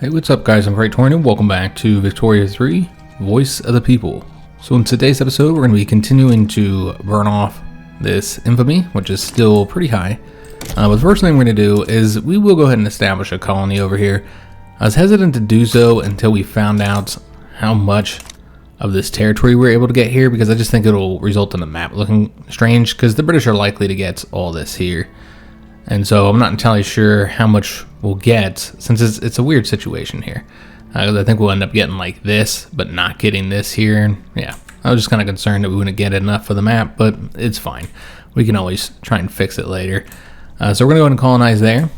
Hey, what's up guys, I'm Praetorian, welcome back to Victoria 3, Voice of the People. So in today's episode, we're going to be continuing to burn off this infamy, which is still pretty high. But the first thing we're going to do is we will go ahead and establish a colony over here. I was hesitant to do so until we found out how much of this territory we're able to get here, because I just think it'll result in the map looking strange, because the British are likely to get all this here. And so I'm not entirely sure how much we'll get, since it's a weird situation here. I think we'll end up getting like this, but not getting this here. And yeah, I was just kind of concerned that we wouldn't get enough for the map, but it's fine. We can always try and fix it later. So we're going to go ahead and colonize there.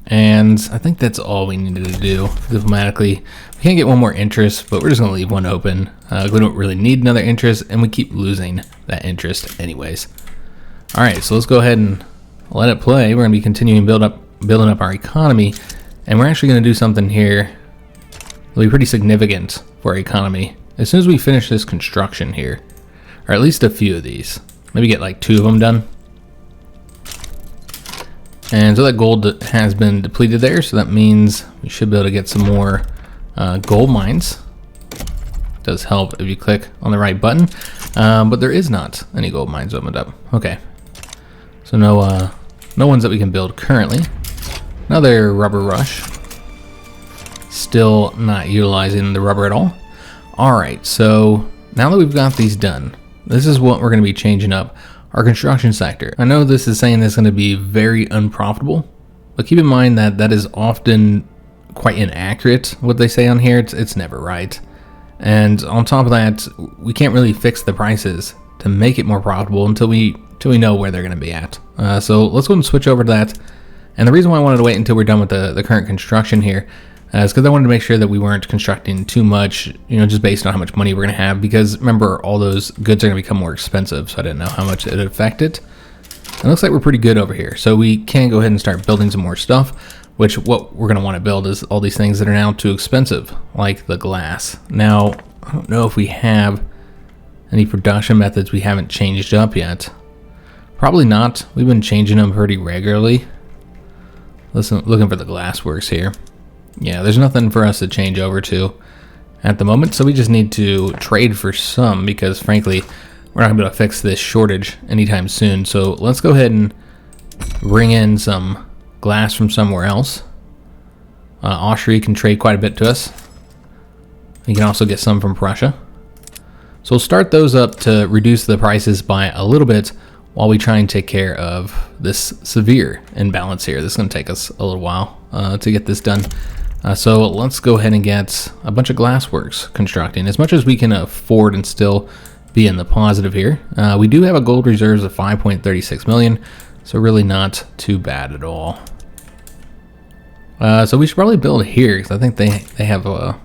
And I think that's all we needed to do diplomatically. We can't get one more interest, but we're just going to leave one open. We don't really need another interest, and we keep losing that interest anyways. All right, so let's go ahead and let it play. We're going to be continuing building up our economy, and we're actually going to do something here that'll be pretty significant for our economy as soon as we finish this construction here, or at least a few of these. Maybe get like 2 of them done. And so that gold has been depleted there, so that means we should be able to get some more gold mines. It does help if you click on the right button, but there is not any gold mines opened up. Okay, so no ones that we can build currently. Another rubber rush. Still not utilizing the rubber at all. Alright, so now that we've got these done, this is what we're going to be changing up. Our construction sector. I know this is saying it's going to be very unprofitable, but keep in mind that that is often quite inaccurate. What they say on here, it's never right. And on top of that, we can't really fix the prices to make it more profitable until we know where they're going to be at. So let's go and switch over to that. And the reason why I wanted to wait until we're done with the current construction here is because I wanted to make sure that we weren't constructing too much, just based on how much money we're going to have. Because remember, all those goods are going to become more expensive, so I didn't know how much it would affect it. It looks like we're pretty good over here, so we can go ahead and start building some more stuff. Which what we're going to want to build is all these things that are now too expensive, like the glass. Now, I don't know if we have any production methods we haven't changed up yet. Probably not. We've been changing them pretty regularly. Looking for the glass works here. Yeah, there's nothing for us to change over to at the moment, so we just need to trade for some, because frankly, we're not going to be able to fix this shortage anytime soon. So let's go ahead and bring in some glass from somewhere else. Austria can trade quite a bit to us. You can also get some from Prussia. So we'll start those up to reduce the prices by a little bit while we try and take care of this severe imbalance here. This is going to take us a little while to get this done. So let's go ahead and get a bunch of glassworks constructing, as much as we can afford and still be in the positive here. We do have a gold reserves of 5.36 million, so really not too bad at all. So we should probably build here, because I think they have a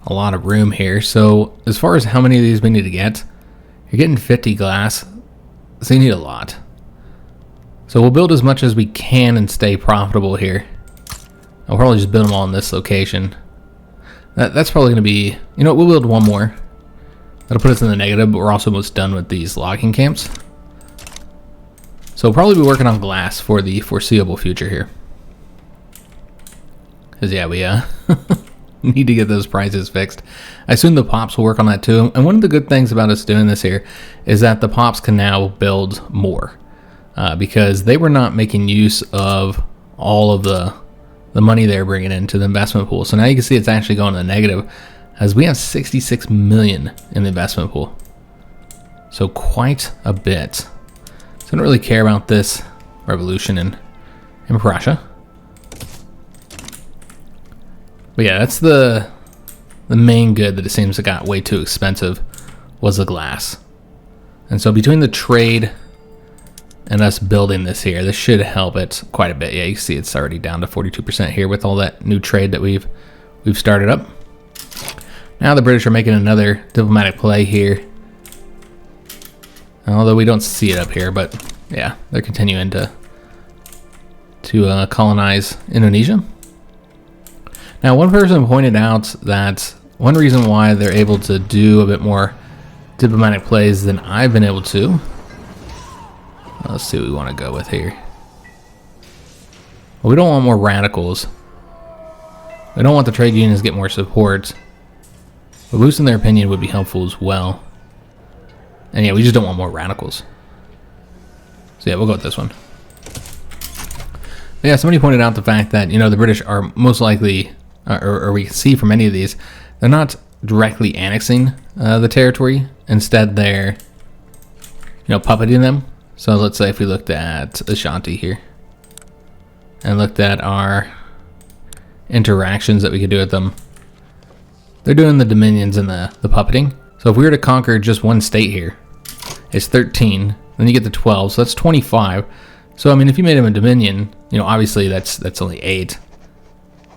lot of room here. So as far as how many of these we need to get, you're getting 50 glass, so you need a lot. So we'll build as much as we can and stay profitable here. I'll probably just build them all in this location. That's probably going to be, we'll build one more. That'll put us in the negative, but we're also almost done with these logging camps. So we'll probably be working on glass for the foreseeable future here. Because yeah, we need to get those prices fixed. I assume the pops will work on that too. And one of the good things about us doing this here is that the pops can now build more. Because they were not making use of all of the money they're bringing into the investment pool. So now you can see it's actually going to the negative, as we have 66 million in the investment pool. So quite a bit. So I don't really care about this revolution in Prussia. But yeah, that's the main good that it seems that got way too expensive, was the glass. And so between the trade and us building this here, this should help it quite a bit. Yeah, you can see it's already down to 42% here with all that new trade that we've started up. Now the British are making another diplomatic play here. Although we don't see it up here, but yeah, they're continuing to colonize Indonesia. Now, one person pointed out that one reason why they're able to do a bit more diplomatic plays than I've been able to. Let's see what we want to go with here. Well, we don't want more radicals. We don't want the trade unions to get more support. But boosting their opinion would be helpful as well. And yeah, we just don't want more radicals. So yeah, we'll go with this one. But yeah, somebody pointed out the fact that, you know, the British are most likely, or we can see from any of these, they're not directly annexing the territory. Instead, they're, you know, puppeting them. So let's say if we looked at Aponte here and looked at our interactions that we could do with them, they're doing the dominions and the puppeting. So if we were to conquer just one state here, it's 13, then you get to 12, so that's 25. So I mean, if you made them a dominion, you know, obviously that's only 8,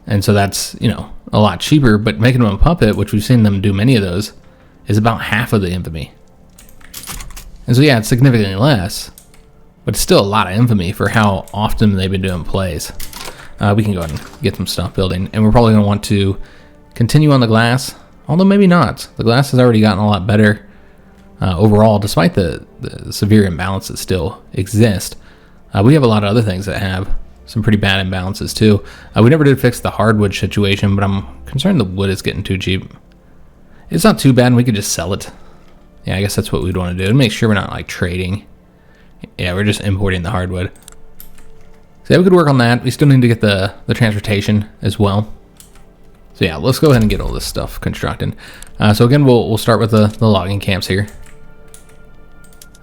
and so that's, you know, a lot cheaper. But making them a puppet, which we've seen them do many of those, is about half of the infamy. And so yeah, it's significantly less, but it's still a lot of infamy for how often they've been doing plays. We can go ahead and get some stuff building, and we're probably going to want to continue on the glass, although maybe not. The glass has already gotten a lot better overall, despite the severe imbalance that still exist. We have a lot of other things that have some pretty bad imbalances too. We never did fix the hardwood situation, but I'm concerned the wood is getting too cheap. It's not too bad, and we could just sell it. Yeah, I guess that's what we'd want to do, and make sure we're not like trading. Yeah, we're just importing the hardwood. So yeah, we could work on that. We still need to get the transportation as well. So yeah, let's go ahead and get all this stuff constructed. So again, we'll start with the logging camps here.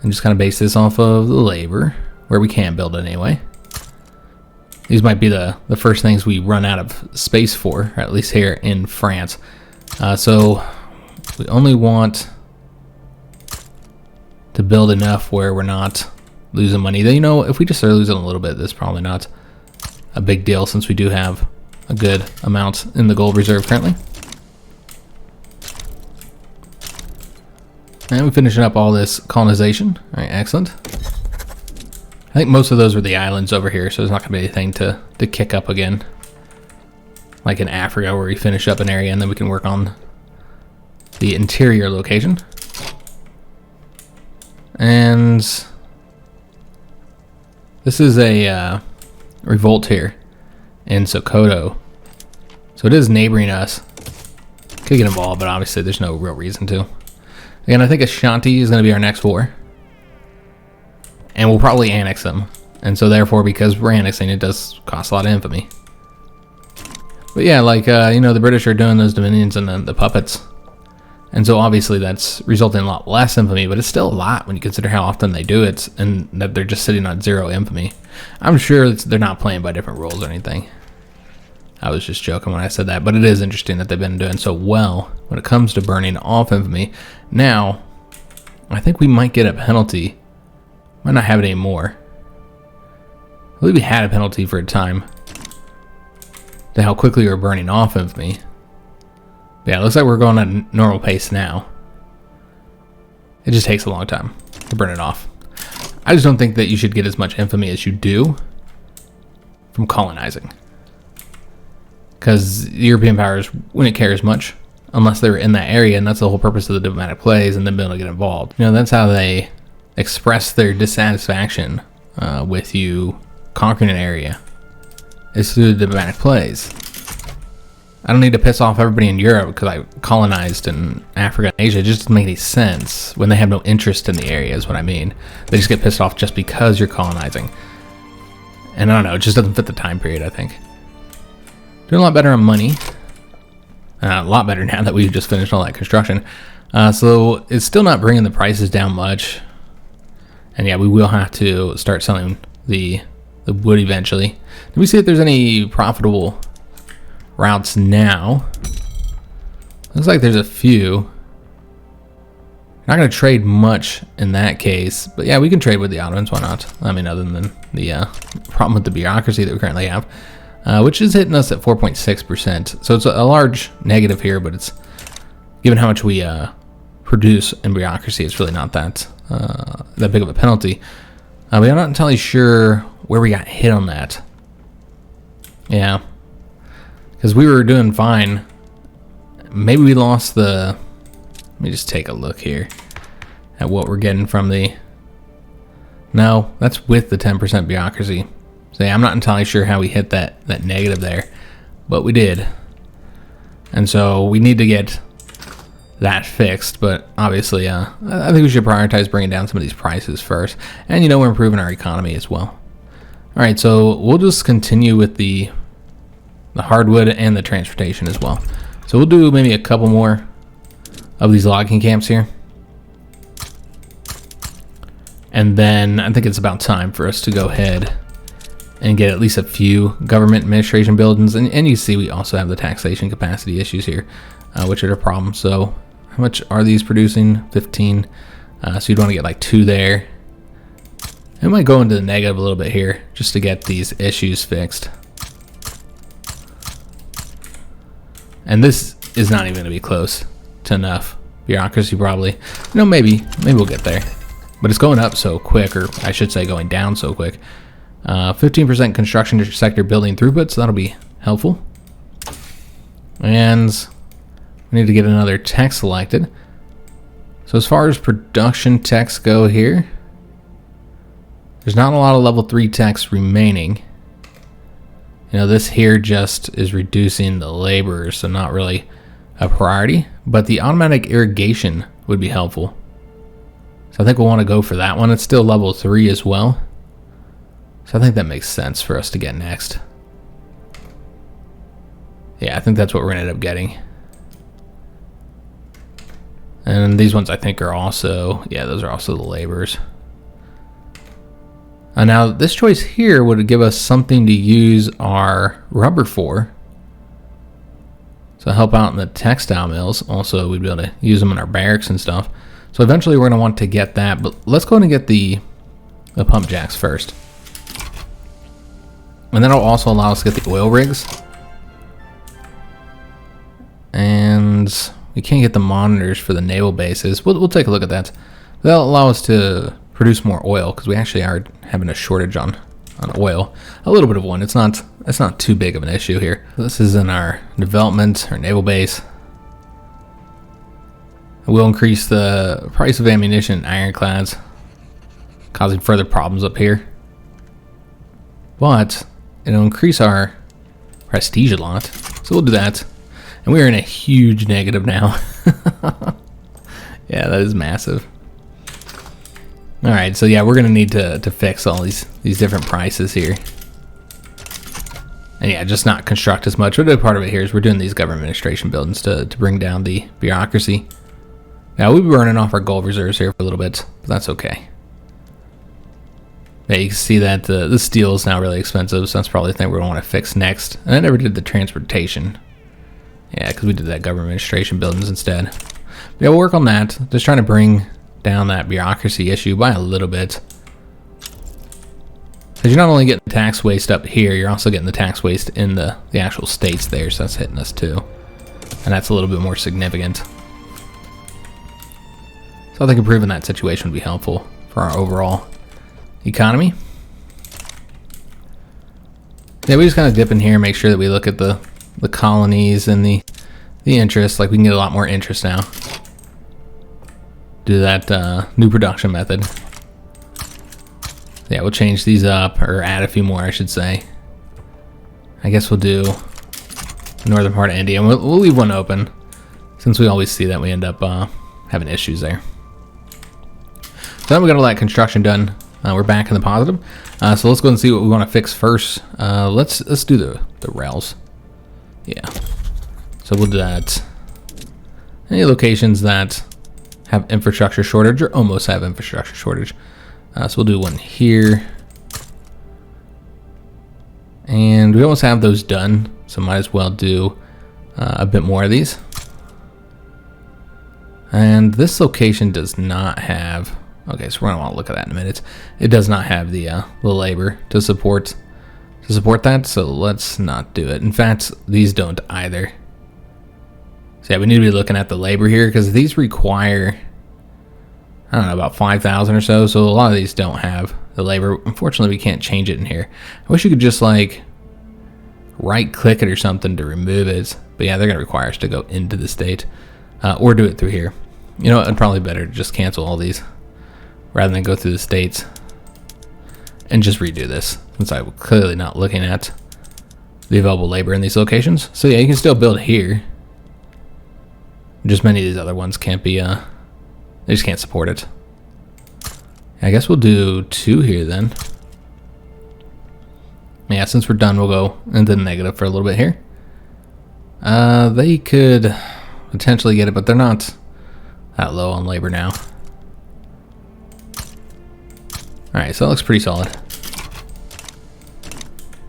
And just kind of base this off of the labor, where we can build it anyway. These might be the first things we run out of space for, or at least here in France. So we only want to build enough where we're not losing money. You know, if we just start losing a little bit, that's probably not a big deal, since we do have a good amount in the gold reserve currently. And we're finishing up all this colonization. All right, excellent. I think most of those were the islands over here, so there's not going to be anything to kick up again. Like in Africa, where we finish up an area and then we can work on the interior location. And this is a revolt here in Sokoto. So it is neighboring us. Could get involved, but obviously there's no real reason to. Again, I think Ashanti is going to be our next war. And we'll probably annex them. And so therefore, because we're annexing, it does cost a lot of infamy. But yeah, like, you know, the British are doing those dominions and the puppets. And so obviously that's resulting in a lot less infamy, but it's still a lot when you consider how often they do it and that they're just sitting on 0 infamy. I'm sure they're not playing by different rules or anything. I was just joking when I said that, but it is interesting that they've been doing so well when it comes to burning off infamy. Now, I think we might get a penalty. Might not have it anymore. I believe we had a penalty for a time to how quickly we're burning off infamy. Yeah, it looks like we're going at a normal pace now. It just takes a long time to burn it off. I just don't think that you should get as much infamy as you do from colonizing. Because the European powers wouldn't care as much unless they were in that area, and that's the whole purpose of the diplomatic plays and then being able to get involved. You know, that's how they express their dissatisfaction with you conquering an area, is through the diplomatic plays. I don't need to piss off everybody in Europe because I colonized in Africa and Asia. It just doesn't make any sense when they have no interest in the area, is what I mean. They just get pissed off just because you're colonizing. And I don't know, it just doesn't fit the time period, I think. Doing a lot better on money. A lot better now that we've just finished all that construction. So it's still not bringing the prices down much. And yeah, we will have to start selling the wood eventually. Let me see if there's any profitable routes now. Looks like there's a few. Not going to trade much in that case, but yeah, we can trade with the Ottomans. Why not? I mean, other than the problem with the bureaucracy that we currently have, which is hitting us at 4.6%. So it's a large negative here, but it's given how much we produce in bureaucracy, it's really not that big of a penalty. But I'm not entirely sure where we got hit on that. Yeah. Because we were doing fine. Maybe we lost the... Let me just take a look here at what we're getting from the... No, that's with the 10% bureaucracy. So yeah, I'm not entirely sure how we hit that negative there. But we did. And so we need to get that fixed, but obviously I think we should prioritize bringing down some of these prices first. And you know, we're improving our economy as well. All right, so we'll just continue with the hardwood and the transportation as well. So we'll do maybe a couple more of these logging camps here. And then I think it's about time for us to go ahead and get at least a few government administration buildings. And you see we also have the taxation capacity issues here, which are a problem. So how much are these producing? 15. So you'd want to get like 2 there. I might go into the negative a little bit here just to get these issues fixed. And this is not even going to be close to enough bureaucracy, probably. You know, maybe we'll get there. But it's going up so quick, or I should say going down so quick. 15% construction sector building throughput, so that'll be helpful. And we need to get another tech selected. So as far as production techs go here, there's not a lot of level 3 techs remaining. You know, this here just is reducing the labor, so not really a priority. But the automatic irrigation would be helpful. So I think we'll want to go for that one. It's still level 3 as well. So I think that makes sense for us to get next. Yeah, I think that's what we're going to end up getting. And these ones I think are also, yeah, those are also the laborers. Now this choice here would give us something to use our rubber for. So help out in the textile mills. Also, we'd be able to use them in our barracks and stuff. So eventually we're going to want to get that, but let's go ahead and get the pump jacks first. And that'll also allow us to get the oil rigs. And we can't get the monitors for the naval bases. We'll take a look at that. That'll allow us to produce more oil, because we actually are having a shortage on oil. A little bit of one. It's not too big of an issue here. This is in our development, our naval base. We'll increase the price of ammunition and ironclads, causing further problems up here. But it'll increase our prestige a lot, so we'll do that. And we're in a huge negative now. Yeah, that is massive. All right, so yeah, we're gonna need to fix all these different prices here. And yeah, just not construct as much. But part of it here is we're doing these government administration buildings to bring down the bureaucracy. Now we'll be burning off our gold reserves here for a little bit, but that's okay. Yeah, you can see that the steel is now really expensive, so that's probably the thing we're gonna want to fix next. And I never did the transportation. Yeah, because we did that government administration buildings instead. Yeah, we'll work on that. Just trying to bring down that bureaucracy issue by a little bit. Because you're not only getting the tax waste up here, you're also getting the tax waste in the actual states there, so that's hitting us too. And that's a little bit more significant. So I think improving that situation would be helpful for our overall economy. Yeah, we just kind of dip in here and make sure that we look at the colonies and the interest. Like we can get a lot more interest now. Do that new production method. Yeah, we'll change these up, or add a few more, I should say. I guess we'll do the northern part of India. And we'll leave one open, since we always see that we end up having issues there. So then we got all that construction done. We're back in the positive. So let's go and see what we want to fix first. Let's do the rails. Yeah. So we'll do that. Any locations that have infrastructure shortage or almost have infrastructure shortage. So we'll do one here. And we almost have those done, so might as well do a bit more of these. And this location does not have, okay, so we're gonna want to look at that in a minute. It does not have the labor to support that, so let's not do it. In fact, these don't either. So yeah, we need to be looking at the labor here, because these require, I don't know, about 5,000 or so. So a lot of these don't have the labor. Unfortunately, we can't change it in here. I wish you could just like right click it or something to remove it. But yeah, they're gonna require us to go into the state or do it through here. You know, it'd probably better to just cancel all these rather than go through the states and just redo this, since I'm clearly not looking at the available labor in these locations. So yeah, you can still build here. Just many of these other ones can't be, they just can't support it. I guess we'll do 2 here then. Yeah, since we're done, we'll go into the negative for a little bit here. They could potentially get it, but they're not that low on labor now. Alright, so that looks pretty solid.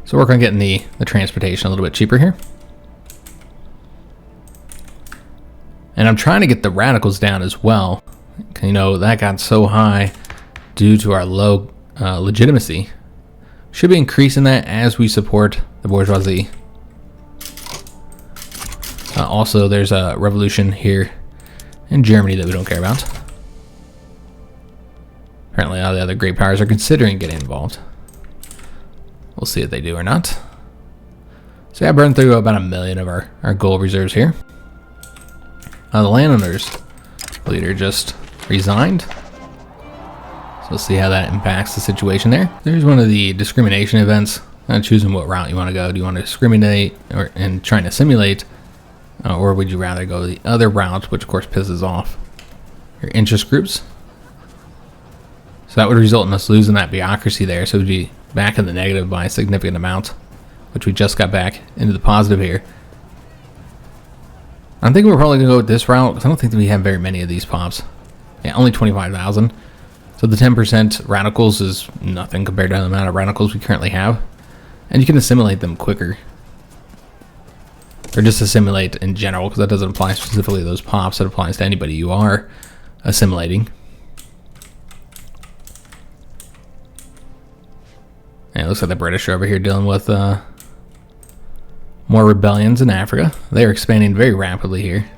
So work on getting the transportation a little bit cheaper here. And I'm trying to get the radicals down as well. You know, that got so high due to our low legitimacy. Should be increasing that as we support the bourgeoisie. Also, there's a revolution here in Germany that we don't care about. Apparently all the other great powers are considering getting involved. We'll see if they do or not. So yeah, I burned through about 1 million of our gold reserves here. The landowners leader just resigned. So we'll see how that impacts the situation there. There's one of the discrimination events. Choosing what route you want to go. Do you want to discriminate and trying to simulate? Or would you rather go the other route, which of course pisses off your interest groups? So that would result in us losing that bureaucracy there. So we'd be back in the negative by a significant amount, which we just got back into the positive here. I'm thinking we're probably going to go with this route because I don't think that we have very many of these pops. Yeah, only 25,000. So the 10% radicals is nothing compared to the amount of radicals we currently have. And you can assimilate them quicker. Or just assimilate in general, because that doesn't apply specifically to those pops. It applies to anybody you are assimilating. And it looks like the British are over here dealing with more rebellions in Africa. They are expanding very rapidly here.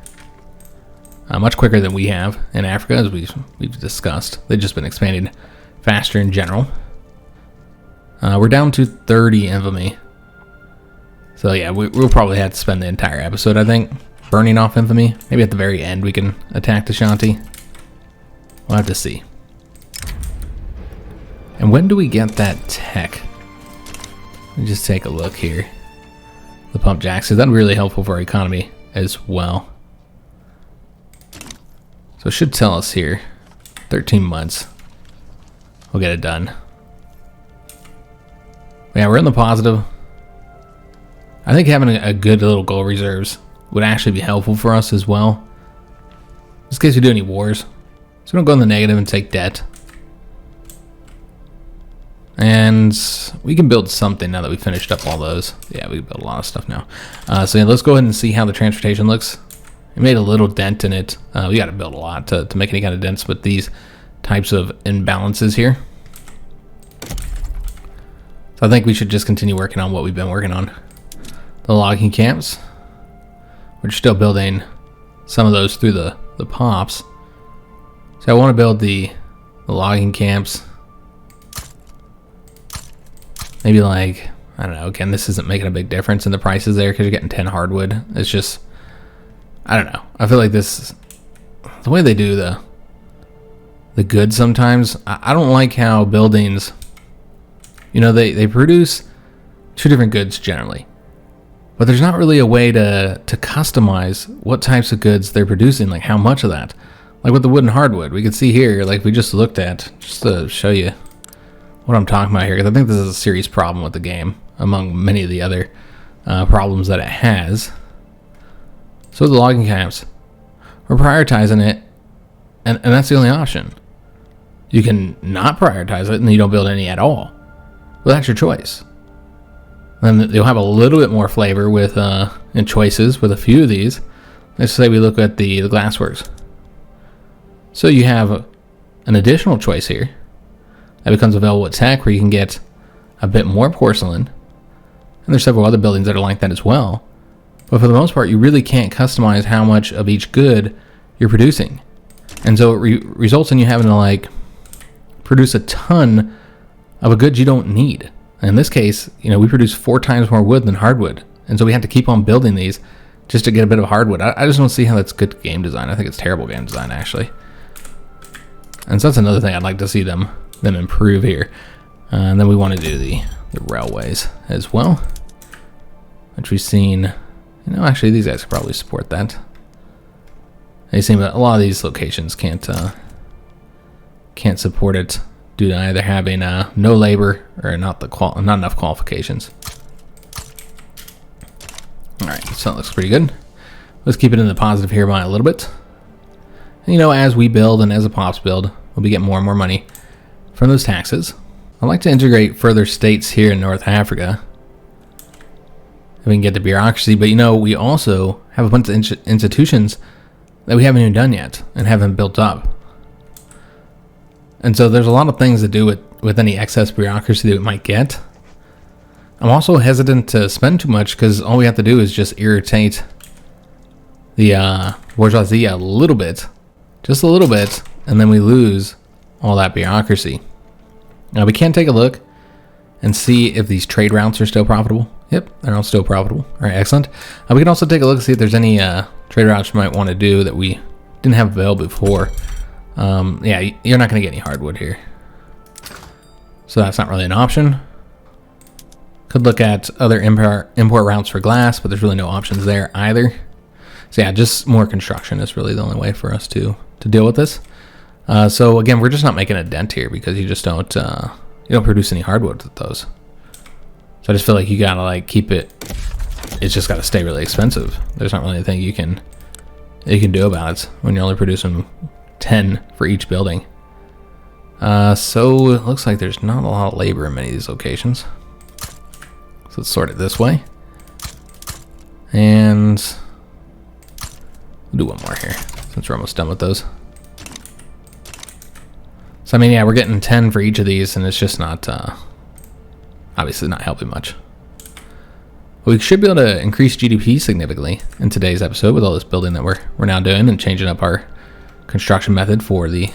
Much quicker than we have in Africa, as we've discussed. They've just been expanding faster in general. We're down to 30 infamy. So yeah, we'll probably have to spend the entire episode, I think, burning off infamy. Maybe at the very end we can attack the Shanti. We'll have to see. And when do we get that tech? Let me just take a look here. The pump jacks, that's really helpful for our economy as well. So it should tell us here, 13 months. We'll get it done. Yeah, we're in the positive. I think having a good little gold reserves would actually be helpful for us as well. Just in case we do any wars. So we don't go in the negative and take debt. And we can build something now that we finished up all those. Yeah, we can build a lot of stuff now. So yeah, let's go ahead and see how the transportation looks. We made a little dent in it. We got to build a lot to make any kind of dents with these types of imbalances here. So I think we should just continue working on what we've been working on. The logging camps. We're still building some of those through the pops. So I want to build the logging camps. Maybe like, I don't know, again, this isn't making a big difference in the prices there because you're getting 10 hardwood. It's just, I don't know. I feel like this, the way they do the goods sometimes, I don't like how buildings, you know, they produce 2 different goods generally. But there's not really a way to customize what types of goods they're producing, like how much of that. Like with the wood and hardwood, we can see here, like we just looked at, just to show you what I'm talking about here, because I think this is a serious problem with the game, among many of the other problems that it has. So the logging camps, we're prioritizing it, and that's the only option. You can not prioritize it, and you don't build any at all. Well, that's your choice. Then you'll have a little bit more flavor with in choices with a few of these. Let's say we look at the glassworks. So you have an additional choice here that becomes available at tech, where you can get a bit more porcelain. And there's several other buildings that are like that as well. But for the most part, you really can't customize how much of each good you're producing. And so it results in you having to like produce a ton of a good you don't need. In this case, you know, we produce 4 times more wood than hardwood. And so we have to keep on building these just to get a bit of hardwood. I just don't see how that's good game design. I think it's terrible game design, actually. And so that's another thing I'd like to see them improve here. And then we want to do the railways as well, which we've seen. You know, actually, these guys could probably support that. They seem that a lot of these locations can't support it due to either having no labor or not enough qualifications. All right, so that looks pretty good. Let's keep it in the positive here by a little bit. And, you know, as we build and as the pops build, we'll be getting more and more money from those taxes. I'd like to integrate further states here in North Africa. If we can get the bureaucracy, but you know, we also have a bunch of institutions that we haven't even done yet and haven't built up. And so there's a lot of things to do with any excess bureaucracy that we might get. I'm also hesitant to spend too much because all we have to do is just irritate the bourgeoisie a little bit, just a little bit, and then we lose all that bureaucracy. Now we can take a look and see if these trade routes are still profitable. Yep, they're all still profitable. All right, excellent. We can also take a look and see if there's any trade routes you might want to do that we didn't have available before. Yeah, you're not going to get any hardwood here, so that's not really an option. Could look at other import routes for glass, but there's really no options there either. So yeah, just more construction is really the only way for us to deal with this. So again, we're just not making a dent here because you just don't produce any hardwood with those. So I just feel like you gotta like keep it. It's just gotta stay really expensive. There's not really anything you can do about it when you're only producing 10 for each building. So it looks like there's not a lot of labor in many of these locations. So let's sort it this way, and we'll do one more here since we're almost done with those. So I mean, yeah, we're getting 10 for each of these, and it's just not obviously not helping much. But we should be able to increase GDP significantly in today's episode with all this building that we're now doing and changing up our construction method for the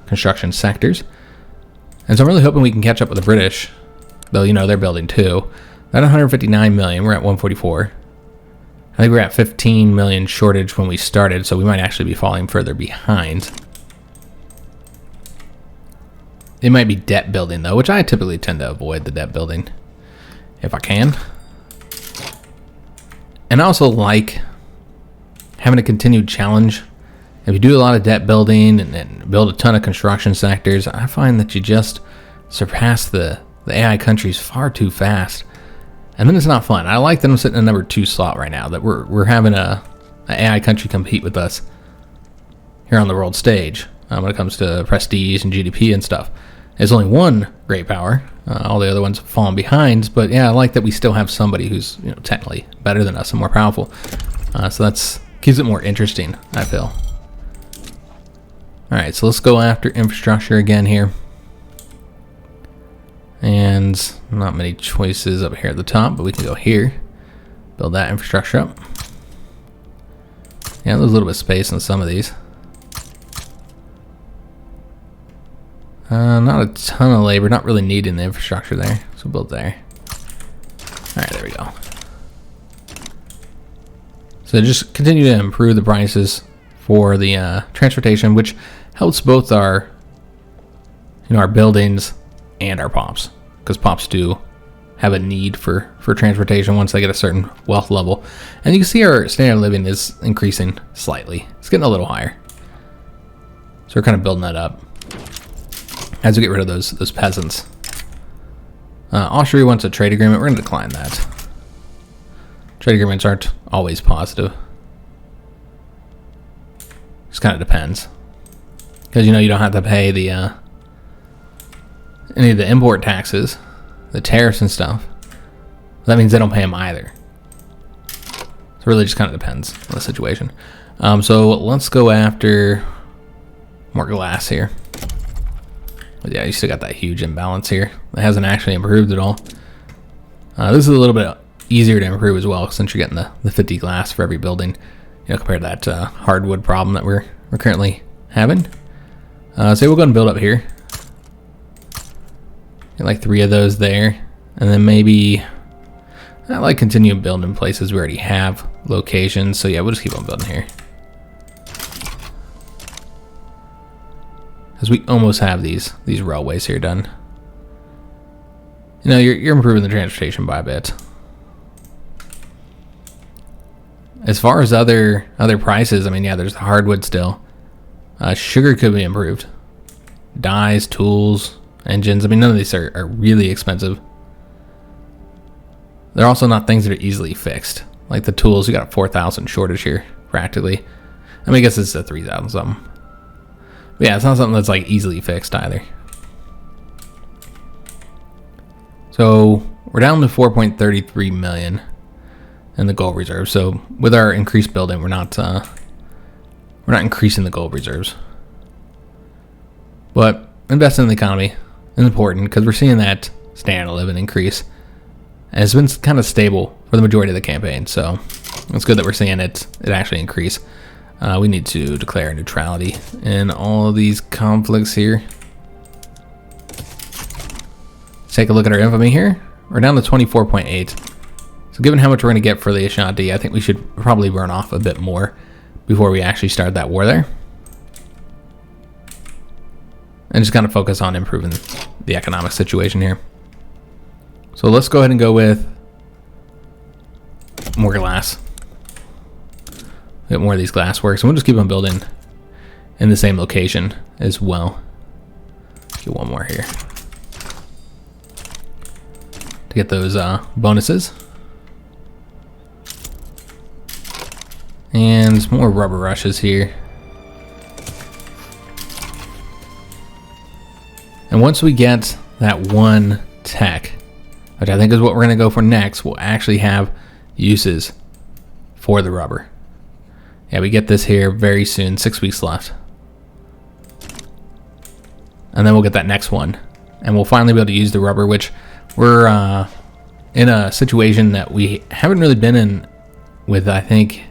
construction sectors. And so I'm really hoping we can catch up with the British, though, you know, they're building too. At 159 million, we're at 144. I think we're at 15 million shortage when we started, so we might actually be falling further behind. It might be debt building though, which I typically tend to avoid the debt building if I can. And I also like having a continued challenge. If you do a lot of debt building and build a ton of construction sectors, I find that you just surpass the AI countries far too fast. And then it's not fun. I like that I'm sitting in number 2 slot right now, that we're having a AI country compete with us here on the world stage when it comes to prestige and GDP and stuff. There's only one great power. All the other ones have fallen behind. But yeah, I like that we still have somebody who's, you know, technically better than us and more powerful. So that's keeps it more interesting, I feel. All right, so let's go after infrastructure again here. And not many choices up here at the top, but we can go here, build that infrastructure up. Yeah, there's a little bit of space in some of these. Not a ton of labor, not really needing the infrastructure there, so we'll build there. All right, there we go. So just continue to improve the prices for the transportation, which helps both our, you know, our buildings and our pops, because pops do have a need for transportation once they get a certain wealth level. And you can see our standard of living is increasing slightly. It's getting a little higher. So we're kind of building that up as we get rid of those peasants. Austria wants a trade agreement. We're going to decline that. Trade agreements aren't always positive. Just kind of depends. Because, you know, you don't have to pay the any of the import taxes, the tariffs and stuff. That means they don't pay them either. So it really just kind of depends on the situation. So let's go after more glass here. But yeah, you still got that huge imbalance here. It hasn't actually improved at all. This is a little bit easier to improve as well, since you're getting the 50 glass for every building, you know, compared to that hardwood problem that we're currently having. So we'll go and build up here. Get like 3 of those there, and then maybe I like continue building places we already have locations. So yeah, we'll just keep on building here, because we almost have these railways here done. You know, you're improving the transportation by a bit. as far as other prices, I mean, yeah, there's the hardwood still. Sugar could be improved. Dyes, tools, engines. I mean, none of these are really expensive. They're also not things that are easily fixed. Like the tools, you got a 4,000 shortage here, practically. I mean, I guess it's a 3,000 something. But yeah, it's not something that's like easily fixed either. So we're down to 4.33 million in the gold reserve. So with our increased building, we're not increasing the gold reserves. But investing in the economy is important because we're seeing that standard of living increase. And it's been kind of stable for the majority of the campaign. So it's good that we're seeing it actually increase. We need to declare neutrality in all of these conflicts here. Let's take a look at our infamy here. We're down to 24.8. So given how much we're going to get for the Aponte, I think we should probably burn off a bit more before we actually start that war there. And just kind of focus on improving the economic situation here. So let's go ahead and go with more glass. Get more of these glass works, and we'll just keep on building in the same location as well. Get one more here to get those bonuses. And some more rubber rushes here. And once we get that one tech, which I think is what we're going to go for next, we'll actually have uses for the rubber. Yeah, we get this here very soon, 6 weeks left. And then we'll get that next one. And we'll finally be able to use the rubber, which we're in a situation that we haven't really been in with, I think,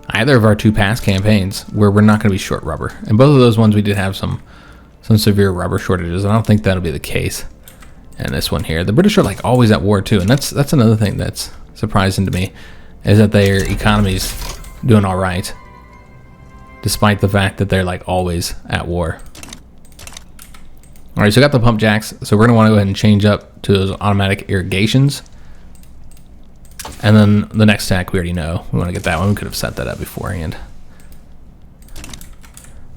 either of our two past campaigns, where we're not going to be short rubber. And both of those ones we did have some severe rubber shortages. I don't think that'll be the case in this one here. The British are like always at war too, and that's another thing that's surprising to me, is that their economy's doing all right, despite the fact that they're like always at war. All right, so we got the pump jacks. So we're gonna want to go ahead and change up to those automatic irrigations. And then the next stack we already know. We want to get that one. We could have set that up beforehand.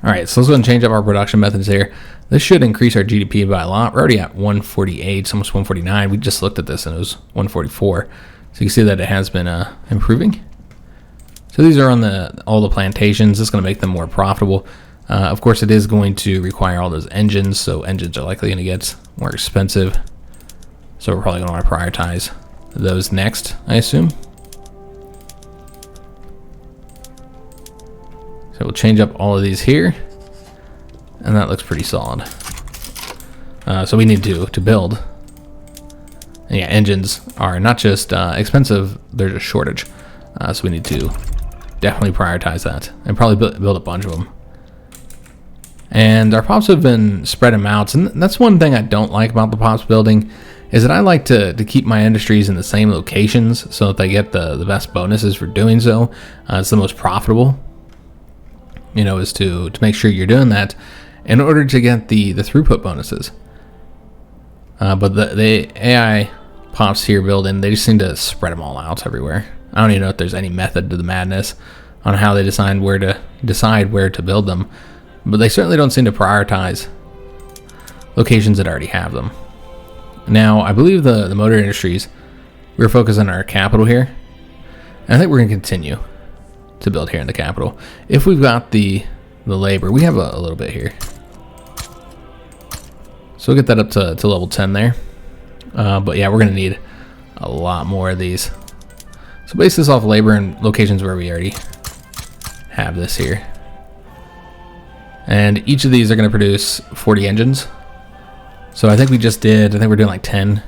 All right, so let's go ahead and change up our production methods here. This should increase our GDP by a lot. We're already at 148, it's almost 149. We just looked at this and it was 144. So you can see that it has been improving. So these are on all the plantations. It's going to make them more profitable. Of course, it is going to require all those engines, so engines are likely going to get more expensive. So we're probably going to want to prioritize those next, I assume. So we'll change up all of these here, and that looks pretty solid. So we need to build. And yeah, engines are not just expensive, they're just shortage. So we need to definitely prioritize that and probably build a bunch of them. And our pops have been spread them out, and that's one thing I don't like about the pops building, is that I like to keep my industries in the same locations so that they get the best bonuses for doing so. It's the most profitable, you know, is to make sure you're doing that in order to get the throughput bonuses. But the AI pops here building, they just seem to spread them all out everywhere. I don't even know if there's any method to the madness on how they decide where to build them, but they certainly don't seem to prioritize locations that already have them. Now, I believe the motor industries, we're focused on our capital here, and I think we're going to continue to build here in the capital. If we've got the labor, we have a little bit here, so we'll get that up to level 10 there. But yeah, we're going to need a lot more of these. So base this off labor in locations where we already have this here. And each of these are going to produce 40 engines. So I think we're doing like 10.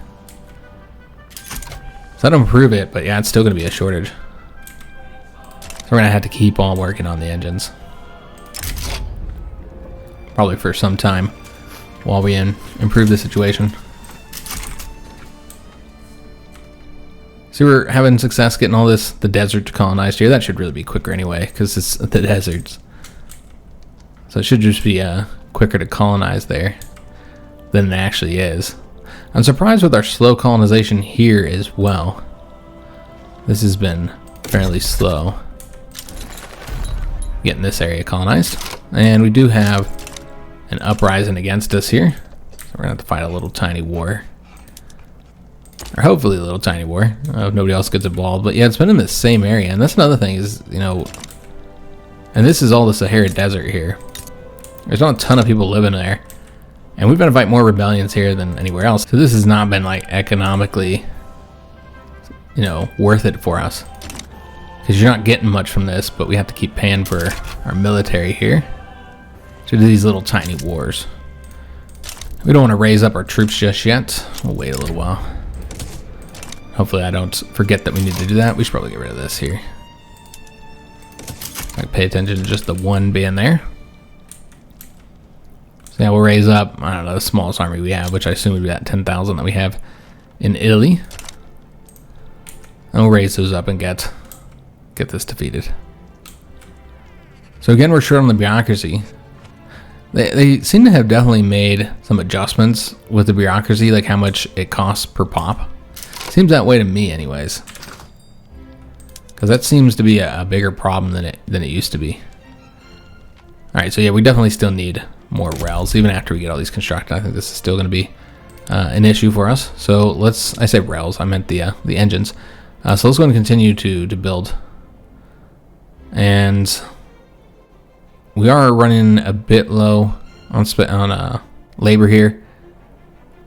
So that'll improve it, but yeah, it's still going to be a shortage. So we're going to have to keep on working on the engines. Probably for some time while we improve the situation. So we're having success getting all the desert colonized here. That should really be quicker anyway, because it's the deserts. So it should just be quicker to colonize there than it actually is. I'm surprised with our slow colonization here as well. This has been fairly slow getting this area colonized. And we do have an uprising against us here. So we're gonna have to fight a little tiny war. Or hopefully a little tiny war. If nobody else gets involved. But yeah, it's been in the same area. And that's another thing is, you know, and this is all the Sahara Desert here. There's not a ton of people living there. And we've been to fight more rebellions here than anywhere else. So this has not been like economically, you know, worth it for us. Because you're not getting much from this, but we have to keep paying for our military here to do these little tiny wars. We don't want to raise up our troops just yet. We'll wait a little while. Hopefully I don't forget that we need to do that. We should probably get rid of this here. Like pay attention to just the one being there. So yeah, we'll raise up, I don't know, the smallest army we have, which I assume would be that 10,000 that we have in Italy. And we'll raise those up and get this defeated. So again, we're short on the bureaucracy. They seem to have definitely made some adjustments with the bureaucracy, like how much it costs per pop. Seems that way to me anyways. Because that seems to be a bigger problem than it used to be. Alright, so yeah, we definitely still need more rails, even after we get all these constructed. I think this is still going to be an issue for us. So let's, I say rails, I meant the engines. So let's go and continue to build. And we are running a bit low on labor here.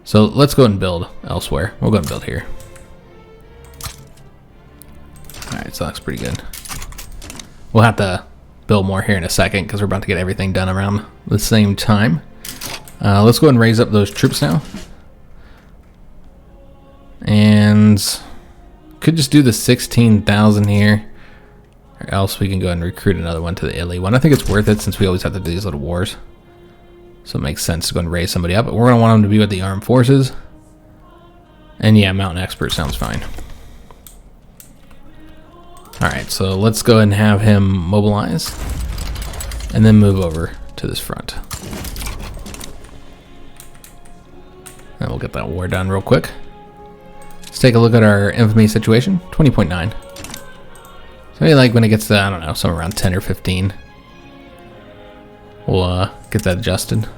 So let's go and build elsewhere. We'll go and build here. Alright, so that looks pretty good. We'll have to build more here in a second because we're about to get everything done around the same time. Let's go ahead and raise up those troops now. And could just do the 16,000 here. Or else we can go ahead and recruit another one to the Italy one. I think it's worth it since we always have to do these little wars. So it makes sense to go and raise somebody up. But we're going to want them to be with the armed forces. And yeah, mountain expert sounds fine. Alright, so let's go ahead and have him mobilize. And then move over to this front. And we'll get that war done real quick. Let's take a look at our infamy situation. 20.9. So maybe like when it gets to, I don't know, somewhere around 10 or 15. We'll get that adjusted.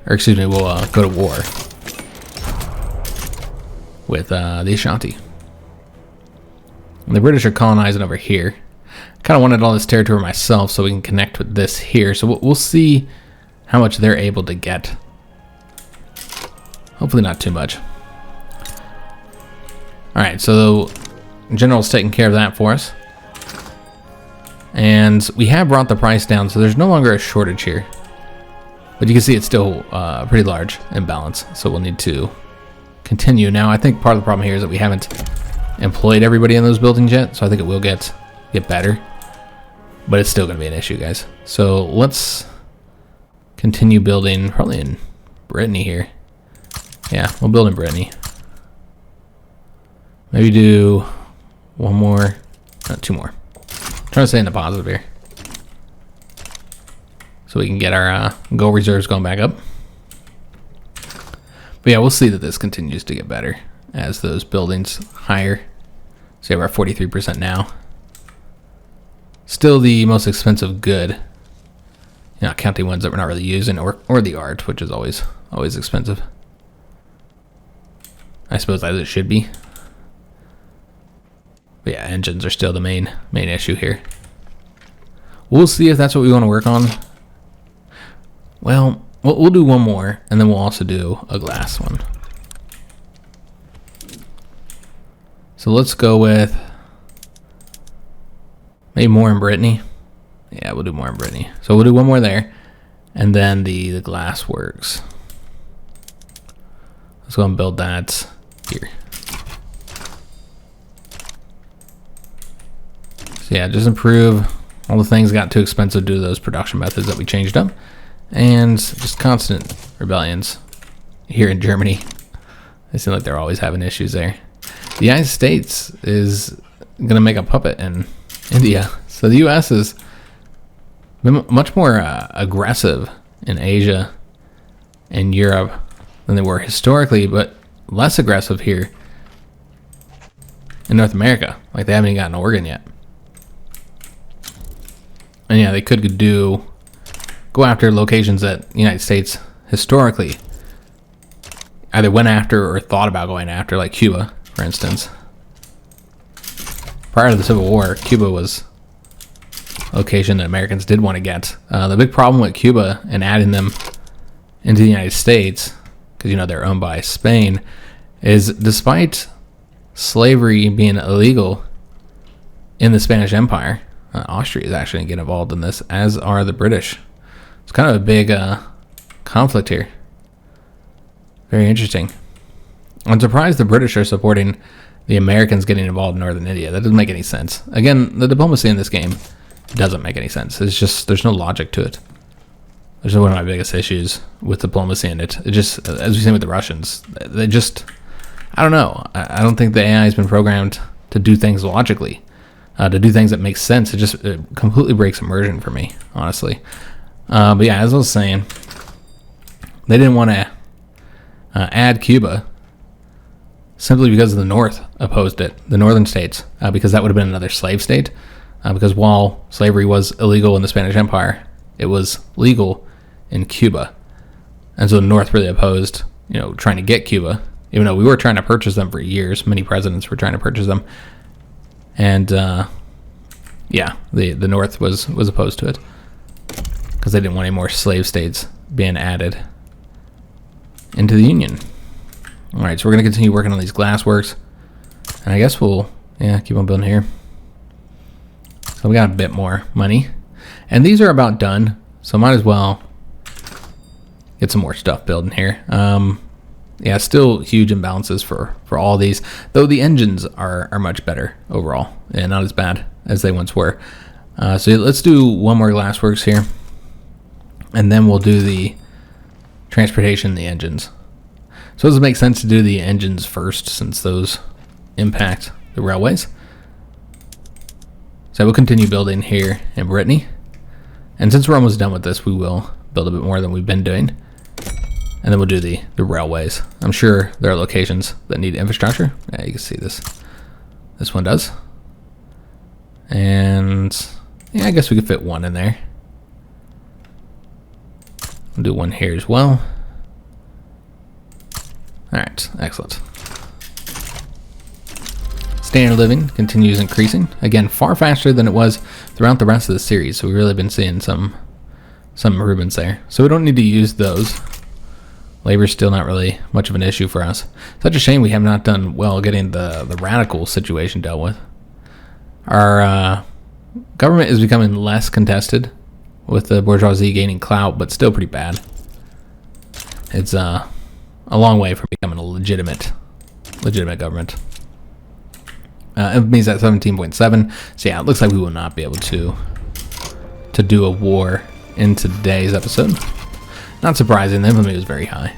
Or excuse me, we'll go to war with the Aponte. The British are colonizing over here. I kind of wanted all this territory myself so we can connect with this here. So we'll see how much they're able to get. Hopefully not too much. Alright, so General's taking care of that for us. And we have brought the price down, so there's no longer a shortage here. But you can see it's still a pretty large imbalance, so we'll need to continue. Now, I think part of the problem here is that we haven't employed everybody in those buildings yet, so I think it will get better. But it's still going to be an issue, guys. So let's continue building, probably in Brittany here. Yeah, we'll build in Brittany. Maybe do one more, no, two more. I'm trying to stay in the positive here. So we can get our gold reserves going back up. But yeah, we'll see that this continues to get better as those buildings higher. So yeah, we're at 43% now. Still the most expensive good. You know, counting ones that we're not really using, or the art, which is always expensive. I suppose as it should be. But yeah, engines are still the main issue here. We'll see if that's what we want to work on. Well, we'll do one more, and then we'll also do a glass one. So let's go with maybe more in Brittany. Yeah, we'll do more in Brittany. So we'll do one more there, and then the glass works. Let's go and build that here. So yeah, just improve all the things got too expensive due to those production methods that we changed up. And just constant rebellions here in Germany. They seem like they're always having issues there. The United States is going to make a puppet in India. So the U.S. has been much more aggressive in Asia and Europe than they were historically, but less aggressive here. in North America. Like, they haven't even gotten Oregon yet. And yeah, they could go after locations that the United States historically either went after or thought about going after, like Cuba, for instance. Prior to the Civil War, Cuba was a location that Americans did want to get. The big problem with Cuba and adding them into the United States, because they're owned by Spain, is despite slavery being illegal in the Spanish Empire, Austria is actually going to get involved in this, as are the British. It's kind of a big conflict here. Very interesting. I'm surprised the British are supporting the Americans getting involved in Northern India. That doesn't make any sense. Again, the diplomacy in this game doesn't make any sense. It's just, there's no logic to it. There's one of my biggest issues with diplomacy in it. It just, as we say with the Russians, they just, I don't know. I don't think the AI has been programmed to do things logically, to do things that make sense. It completely breaks immersion for me, honestly. But yeah, as I was saying, they didn't want to add Cuba simply because the North opposed it, the northern states, because that would have been another slave state. Because while slavery was illegal in the Spanish Empire, it was legal in Cuba. And so the North really opposed, trying to get Cuba, even though we were trying to purchase them for years. Many presidents were trying to purchase them. And yeah, the North was opposed to it because they didn't want any more slave states being added into the Union. All right, so we're going to continue working on these glass works. And I guess we'll, keep on building here. So we got a bit more money. And these are about done, so might as well get some more stuff building here. Yeah, still huge imbalances for all these, though the engines are much better overall and not as bad as they once were. So let's do one more glassworks here, and then we'll do the transportation and the engines. So does it make sense to do the engines first, since those impact the railways? So we'll continue building here in Brittany. And since we're almost done with this, we will build a bit more than we've been doing. And then we'll do the railways. I'm sure there are locations that need infrastructure. Yeah, you can see this. This one does. And yeah, I guess we could fit one in there. We'll do one here as well. All right, excellent. Standard living continues increasing. Again, far faster than it was throughout the rest of the series. So we've really been seeing some improvements there. So we don't need to use those. Labor's still not really much of an issue for us. Such a shame we have not done well getting the radical situation dealt with. Our government is becoming less contested, with the bourgeoisie gaining clout, but still pretty bad. It's a long way from becoming a legitimate government. It means at 17.7. So yeah, it looks like we will not be able to do a war in today's episode. Not surprising, the implement was very high.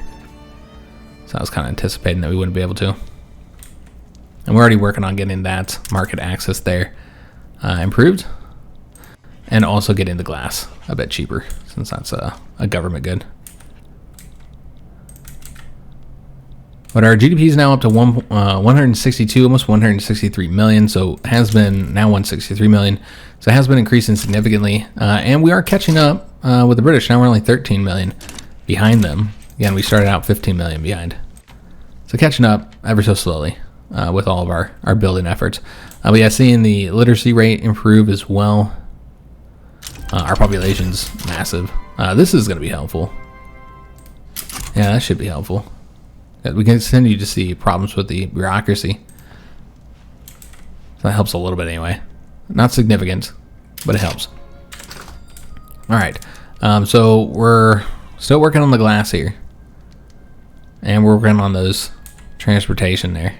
So I was kind of anticipating that we wouldn't be able to. And we're already working on getting that market access there improved. And also getting the glass a bit cheaper, since that's a government good. But our GDP is now up to 162, almost 163 million. So has been now 163 million. So it has been increasing significantly. And we are catching up with the British. Now we're only 13 million behind them. Again, we started out 15 million behind. So catching up ever so slowly with all of our building efforts. But yeah, seeing the literacy rate improve as well. Our population's massive. This is going to be helpful. Yeah, that should be helpful. We continue to see problems with the bureaucracy. So that helps a little bit anyway. Not significant, but it helps. All right. So we're still working on the glass here. And we're working on those transportation there.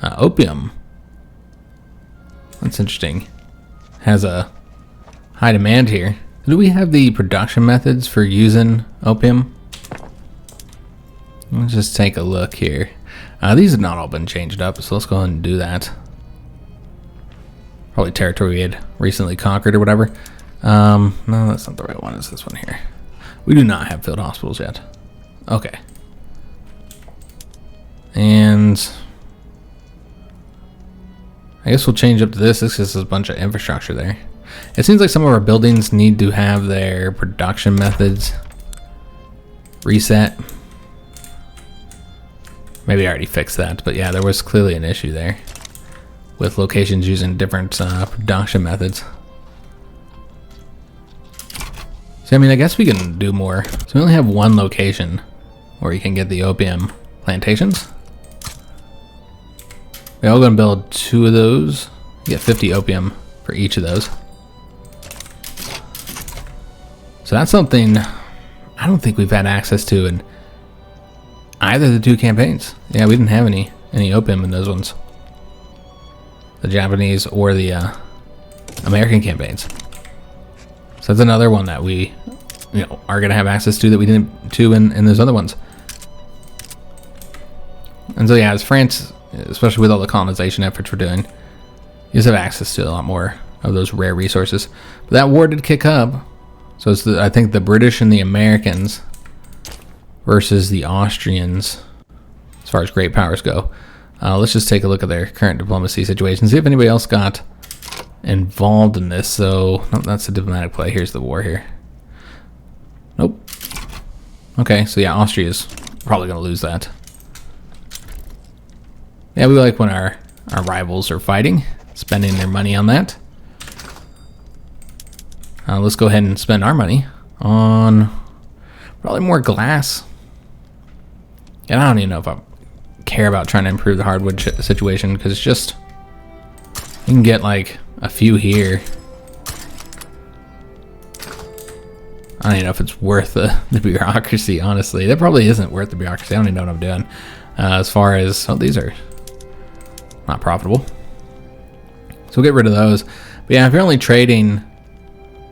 Opium. That's interesting. Has a high demand here. Do we have the production methods for using opium? Let's just take a look here. These have not all been changed up, so let's go ahead and do that. Probably territory we had recently conquered or whatever. No, that's not the right one. It's this one here. We do not have field hospitals yet. Okay. And I guess we'll change up to this. This is a bunch of infrastructure there. It seems like some of our buildings need to have their production methods reset. Maybe I already fixed that, but yeah, there was clearly an issue there with locations using different production methods. So I mean, I guess we can do more. So we only have one location where you can get the opium plantations. We're all gonna build 2 of those. You get 50 opium for each of those. So that's something I don't think we've had access to in either of the 2 campaigns. Yeah, we didn't have any opium in those ones. The Japanese or the American campaigns. So that's another one that we, are gonna have access to that we didn't to in those other ones. And so yeah, as France, especially with all the colonization efforts we're doing, you just have access to a lot more of those rare resources. But that war did kick up. So it's I think the British and the Americans versus the Austrians as far as great powers go. Let's just take a look at their current diplomacy situation, see if anybody else got involved in this. So no, that's a diplomatic play. Here's the war here. Nope. Okay, so yeah, Austria's probably going to lose that. Yeah, we like when our rivals are fighting, spending their money on that. Let's go ahead and spend our money on probably more glass. And I don't even know if I care about trying to improve the hardwood situation, because it's just, you can get like a few here. I don't even know if it's worth the bureaucracy, honestly. That probably isn't worth the bureaucracy. I don't even know what I'm doing. As far as, oh, these are not profitable. So we'll get rid of those. But yeah, if you're only trading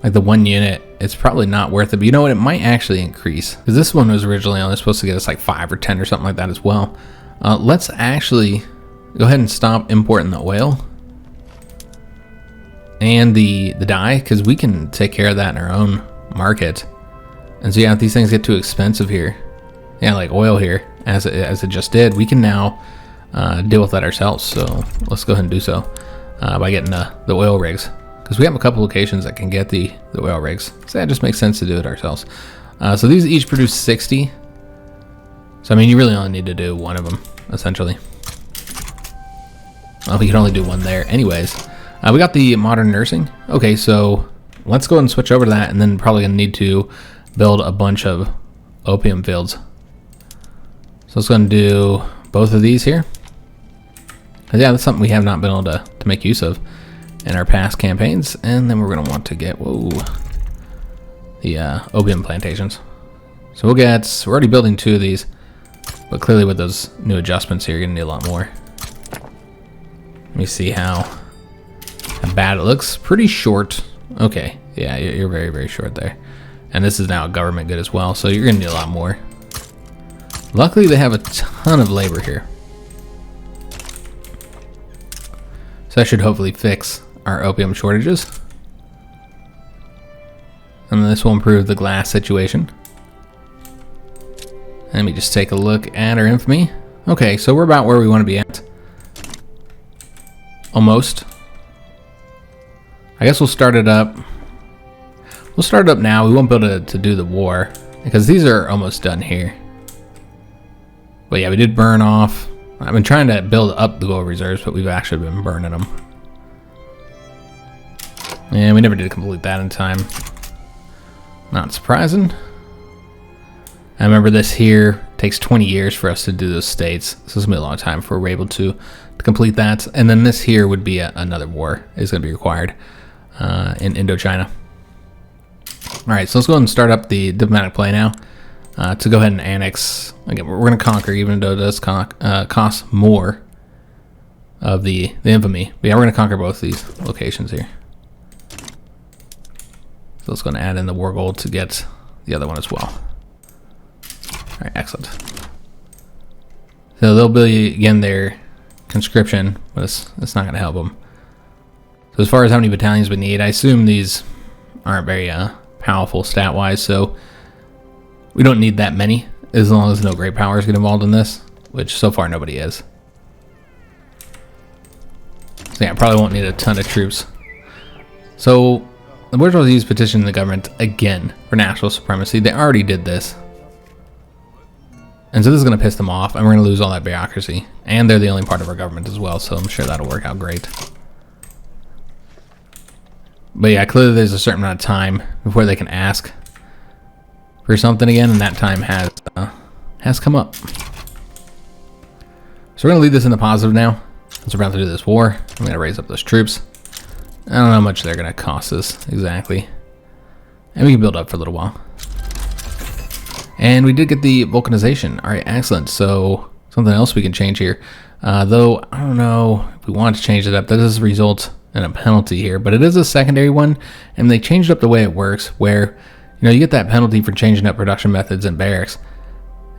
like the 1 unit, it's probably not worth it. But you know what? It might actually increase, because this one was originally only supposed to get us like 5 or 10 or something like that as well. Let's actually go ahead and stop importing the oil and the dye, because we can take care of that in our own market. And so yeah, if these things get too expensive here, yeah, like oil here, as it just did, we can now deal with that ourselves. So let's go ahead and do so by getting the oil rigs, because we have a couple locations that can get the oil rigs. So that just makes sense to do it ourselves. So these each produce 60. So I mean, you really only need to do 1 of them, essentially. Well, we can only do 1 there anyways. We got the modern nursing. Okay, so let's go ahead and switch over to that, and then probably gonna need to build a bunch of opium fields. So let's go ahead and do both of these here. Yeah, that's something we have not been able to make use of in our past campaigns. And then we're gonna want to get, the opium plantations. So we're already building 2 of these, but clearly with those new adjustments here, you're gonna need a lot more. Let me see how bad it looks. Pretty short. Okay, yeah, you're very, very short there. And this is now a government good as well, so you're gonna need a lot more. Luckily, they have a ton of labor here. So that should hopefully fix our opium shortages. And this will improve the glass situation. Let me just take a look at our infamy. Okay, so we're about where we want to be at. Almost. I guess we'll start it up. We'll start it up now. We won't be able to do the war, because these are almost done here. But yeah, we did burn off. I've been trying to build up the gold reserves, but we've actually been burning them. And we never did complete that in time. Not surprising. I remember this here takes 20 years for us to do those states. So it's gonna be a long time before we're able to complete that. And then this here would be another war is gonna be required in Indochina. All right, so let's go ahead and start up the diplomatic play now to go ahead and annex. Again, we're gonna conquer, even though it does cost more of the infamy. But yeah, we're gonna conquer both these locations here. So let's go and add in the war gold to get the other one as well. All right, excellent. So they'll be, again, their conscription, but it's not going to help them. So as far as how many battalions we need, I assume these aren't very powerful stat-wise, so we don't need that many, as long as no great powers get involved in this, which so far nobody is. So So yeah, probably won't need a ton of troops. So the bourgeoisie petitioned the government again for national supremacy. They already did this. And so this is going to piss them off, and we're going to lose all that bureaucracy. And they're the only part of our government as well, so I'm sure that'll work out great. But yeah, clearly there's a certain amount of time before they can ask for something again, and that time has come up. So we're going to leave this in the positive now. Since we're about to do this war, I'm going to raise up those troops. I don't know how much they're going to cost us exactly. And we can build up for a little while. And we did get the vulcanization. All right, excellent. So something else we can change here. Though, I don't know if we want to change it up. That does result in a penalty here, but it is a secondary one. And they changed up the way it works where, you get that penalty for changing up production methods in barracks.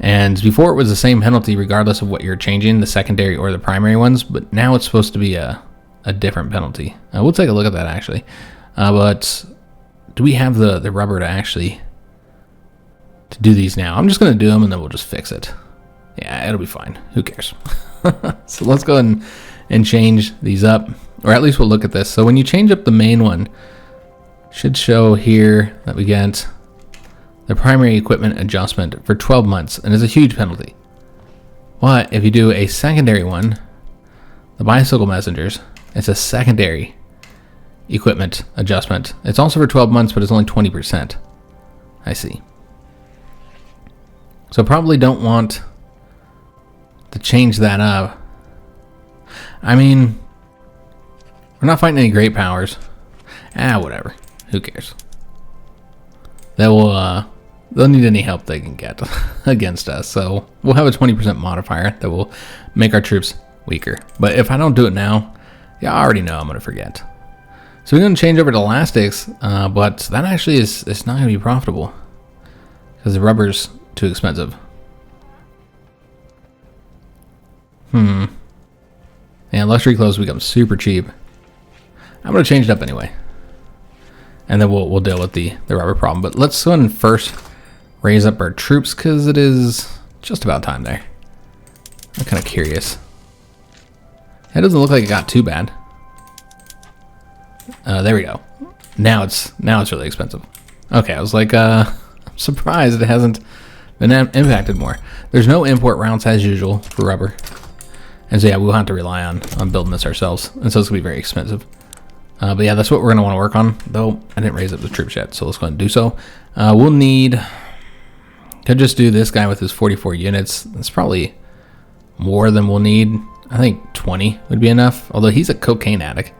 And before it was the same penalty regardless of what you're changing, the secondary or the primary ones, but now it's supposed to be a different penalty. We'll take a look at that actually. But do we have the rubber to do these now? I'm just going to do them and then we'll just fix it. Yeah, it'll be fine. Who cares? So let's go ahead and change these up, or at least we'll look at this. So when you change up the main one, it should show here that we get the primary equipment adjustment for 12 months, and it's a huge penalty. But if you do a secondary one, the bicycle messengers, it's a secondary equipment adjustment. It's also for 12 months, but it's only 20%. I see. So probably don't want to change that up. I mean, we're not fighting any great powers. Whatever. Who cares? They'll need any help they can get against us. So we'll have a 20% modifier that will make our troops weaker. But if I don't do it now, yeah, I already know I'm going to forget. So we're going to change over to elastics, but that actually it's not going to be profitable because the rubber's too expensive. Yeah, luxury clothes become super cheap. I'm going to change it up anyway. And then we'll deal with the rubber problem. But let's go ahead and first raise up our troops because it is just about time there. I'm kind of curious. It doesn't look like it got too bad. There we go. Now it's really expensive. Okay, I was like, I'm surprised it hasn't been impacted more. There's no import routes as usual for rubber. And so yeah, we'll have to rely on building this ourselves. And so it's going to be very expensive. But yeah, that's what we're going to want to work on. Though I didn't raise up the troops yet, so let's go ahead and do so. We'll need... Could just do this guy with his 44 units. That's probably more than we'll need. I think 20 would be enough. Although he's a cocaine addict.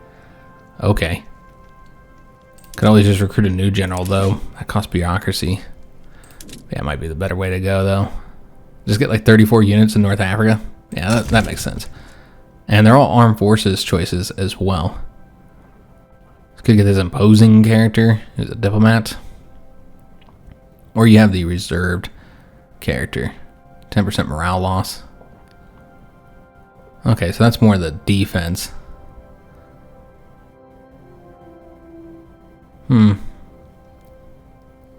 Okay. Could always just recruit a new general, though. That costs bureaucracy. Yeah, it might be the better way to go, though. Just get like 34 units in North Africa. Yeah, that makes sense. And they're all armed forces choices as well. Could get this imposing character who's a diplomat. Or you have the reserved character. 10% morale loss. Okay, so that's more the defense.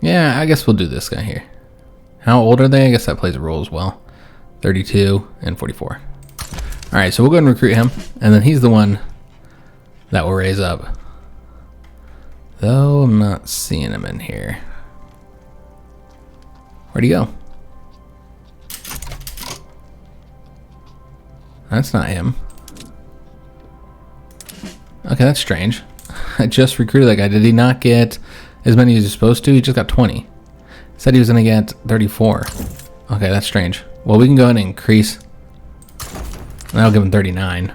Yeah, I guess we'll do this guy here. How old are they? I guess that plays a role as well. 32 and 44. Alright, so we'll go ahead and recruit him. And then he's the one that will raise up. Though I'm not seeing him in here. Where'd he go? That's not him. Okay, that's strange. I just recruited that guy. Did he not get as many as he's supposed to? He just got 20. Said he was going to get 34. Okay, that's strange. Well, we can go ahead and increase. That'll give him 39.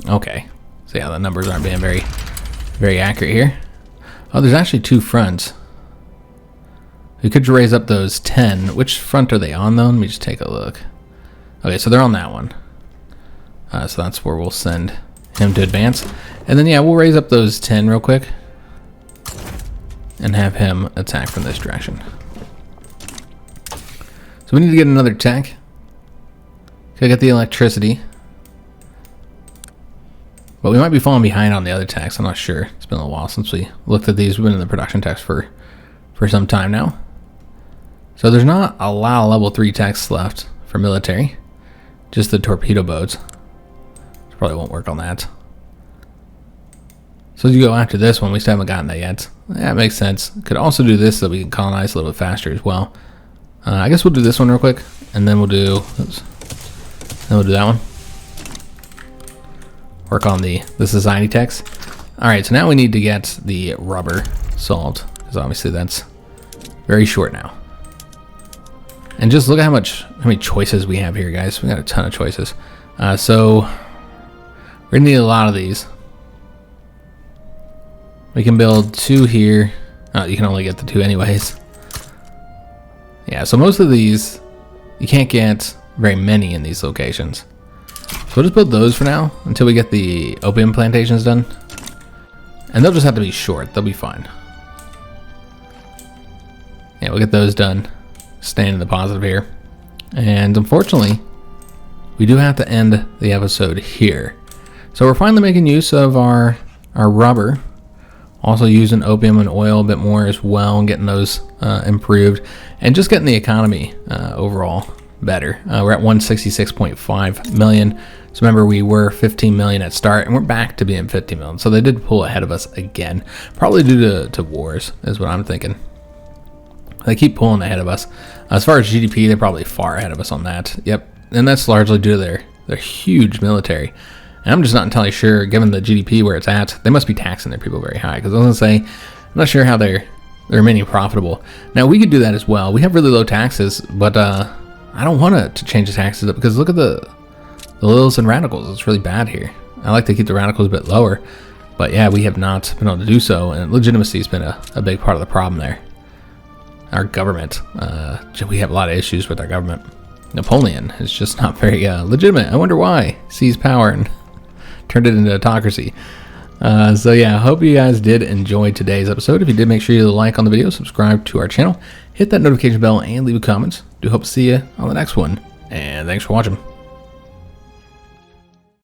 Okay. So yeah, the numbers aren't being very, very accurate here. Oh, there's actually two fronts. We could raise up those 10. Which front are they on, though? Let me just take a look. Okay, so they're on that one. So that's where we'll send him to advance. And then, yeah, we'll raise up those 10 real quick. And have him attack from this direction. So we need to get another tech. Gotta get the electricity. But we might be falling behind on the other techs. I'm not sure. It's been a while since we looked at these. We've been in the production techs for some time now. So there's not a lot of level 3 techs left for military. Just the torpedo boats. Probably won't work on that. So as you go after this one, we still haven't gotten that yet. That makes sense. Could also do this so we can colonize a little bit faster as well. I guess we'll do this one real quick, and then we'll do, that one. Work on the society tax. All right, so now we need to get the rubber solved, because obviously that's very short now. And just look at how many choices we have here, guys. We got a ton of choices. So we're gonna need a lot of these. We can build 2 here. Oh, you can only get the 2 anyways. Yeah, so most of these, you can't get very many in these locations. So we'll just build those for now until we get the opium plantations done. And they'll just have to be short. They'll be fine. Yeah, we'll get those done. Staying in the positive here. And unfortunately, we do have to end the episode here. So we're finally making use of our rubber. Also using opium and oil a bit more as well, and getting those improved, and just getting the economy overall better. We're at 166.5 million. So remember, we were 15 million at start, and we're back to being 50 million. So they did pull ahead of us again, probably due to wars, is what I'm thinking. They keep pulling ahead of us. As far as GDP, they're probably far ahead of us on that. Yep, and that's largely due to their huge military. And I'm just not entirely sure, given the GDP where it's at, they must be taxing their people very high. Because I was going to say, I'm not sure how they're remaining profitable. Now, we could do that as well. We have really low taxes, but I don't want to change the taxes up, because look at the Lils and radicals. It's really bad here. I like to keep the radicals a bit lower. But yeah, we have not been able to do so. And legitimacy has been a big part of the problem there. Our government. We have a lot of issues with our government. Napoleon is just not very legitimate. I wonder why. Seized power and turned it into autocracy. So yeah, I hope you guys did enjoy today's episode. If you did, make sure you like on the video, subscribe to our channel, hit that notification bell, and leave a comment. Do hope to see you on the next one. And thanks for watching.